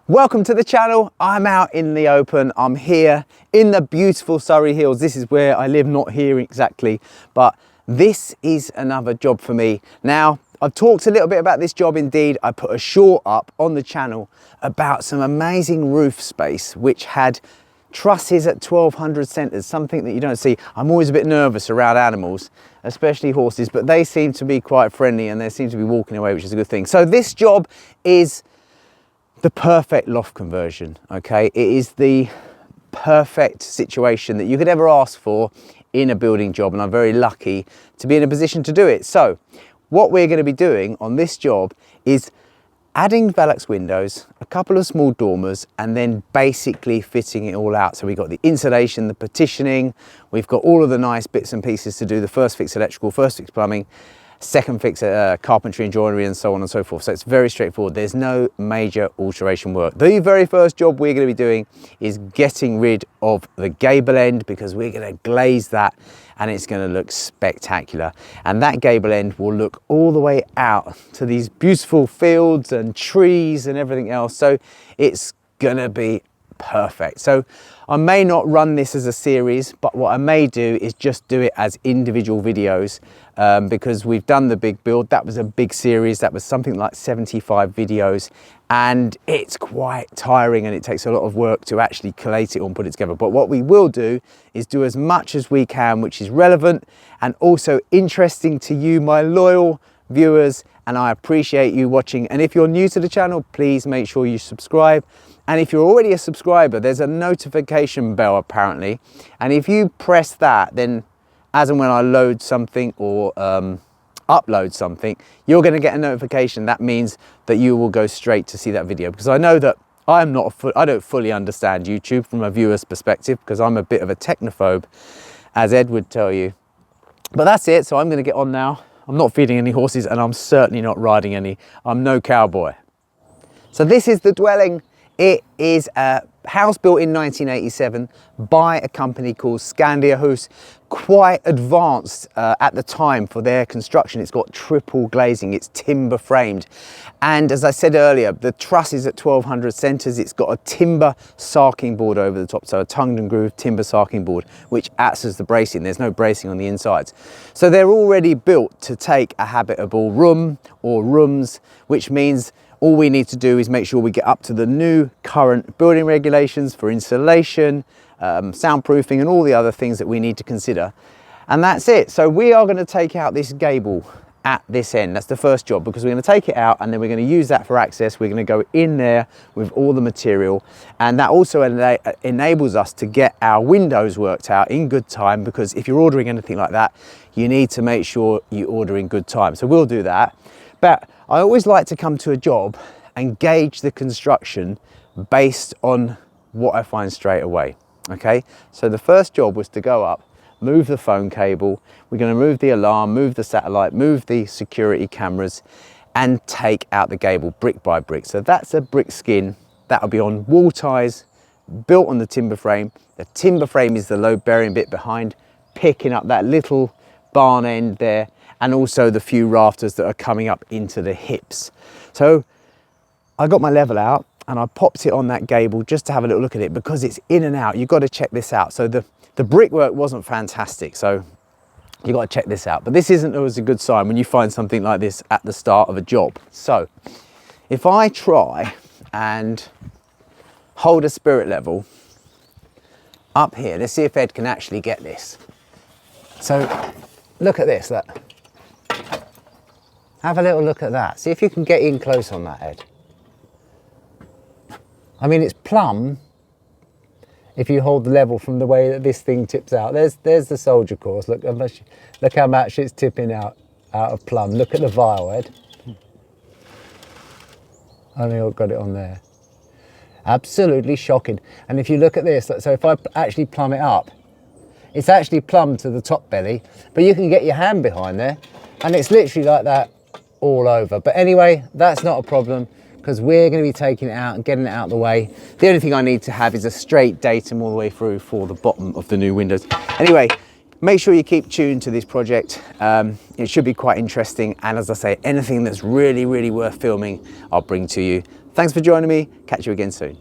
Welcome to the channel. I'm out in the open. I'm here in the beautiful Surrey Hills. This is where I live, not here exactly, but this is another job for me. Now, I've talked a little bit about this job indeed. I put a short up on the channel about some amazing roof space which had trusses at 1200 centres, something that you don't see. I'm always a bit nervous around animals, especially horses, but they seem to be quite friendly and they seem to be walking away, which is a good thing. So this job is the perfect loft conversion, okay? It is the perfect situation that you could ever ask for in a building job, and I'm very lucky to be in a position to do it. So what we're going to be doing on this job is adding Velux windows, a couple of small dormers, and then basically fitting it all out. So we've got the insulation, the partitioning, we've got all of the nice bits and pieces to do, the first fix electrical, first fix plumbing, second fix carpentry and joinery, and so on and so forth. So it's very straightforward. There's no major alteration work. The very first job we're going to be doing is getting rid of the gable end, because we're going to glaze that and it's going to look spectacular. And that gable end will look all the way out to these beautiful fields and trees and everything else. So it's going to be perfect. So I may not run this as a series, but what I may do is just do it as individual videos, because we've done the big build. That was a big series. That was something like 75 videos, and it's quite tiring and it takes a lot of work to actually collate it all and put it together. But what we will do is do as much as we can which is relevant and also interesting to you, my loyal viewers, and I appreciate you watching. And if you're new to the channel, please make sure you subscribe. And if you're already a subscriber, there's a notification bell apparently, and if you press that, then as and when I load something or upload something, you're going to get a notification. That means that you will go straight to see that video, because I know that I don't fully understand YouTube from a viewer's perspective, because I'm a bit of a technophobe, as Ed would tell you. But that's it. So I'm going to get on now. I'm not feeding any horses, and I'm certainly not riding any. I'm no cowboy. So this is the dwelling. It is a house built in 1987 by a company called Scandia, who's quite advanced at the time for their construction. It's got triple glazing, it's timber framed. And as I said earlier, the truss is at 1200 centres. It's got a timber sarking board over the top, so a tongued and grooved timber sarking board, which acts as the bracing. There's no bracing on the insides. So they're already built to take a habitable room or rooms, which means all we need to do is make sure we get up to the new current building regulations for insulation, soundproofing, and all the other things that we need to consider. And that's it. So we are going to take out this gable at this end. That's the first job, because we're going to take it out and then we're going to use that for access. We're going to go in there with all the material, and that also enables us to get our windows worked out in good time, because if you're ordering anything like that, you need to make sure you order in good time. So we'll do that. But I always like to come to a job and gauge the construction based on what I find straight away. Okay, so the first job was to go up, move the phone cable, we're going to move the alarm, move the satellite, move the security cameras, and take out the gable brick by brick. So that's a brick skin that'll be on wall ties, built on the timber frame. The timber frame is the load bearing bit behind, picking up that little barn end there, and also the few rafters that are coming up into the hips. So I got my level out and I popped it on that gable just to have a little look at it, because it's in and out. You've got to check this out. So the brickwork wasn't fantastic, so you've got to check this out. But this isn't always a good sign when you find something like this at the start of a job. So if I try and hold a spirit level up here, let's see if Ed can actually get this. So look at this, look. Have a little look at that. See if you can get in close on that, Ed. I mean, it's plumb if you hold the level from the way that this thing tips out. There's the soldier course. Look how much it's tipping out of plumb. Look at the vial, Ed. I think I've got it on there. Absolutely shocking. And if you look at this, so if I actually plumb it up, it's actually plumb to the top belly, but you can get your hand behind there and it's literally like that all over. But anyway, that's not a problem, because we're going to be taking it out and getting it out of the way. The only thing I need to have is a straight datum all the way through for the bottom of the new windows. Anyway, make sure you keep tuned to this project. It should be quite interesting. And as I say, anything that's really, really worth filming, I'll bring to you. Thanks for joining me. Catch you again soon.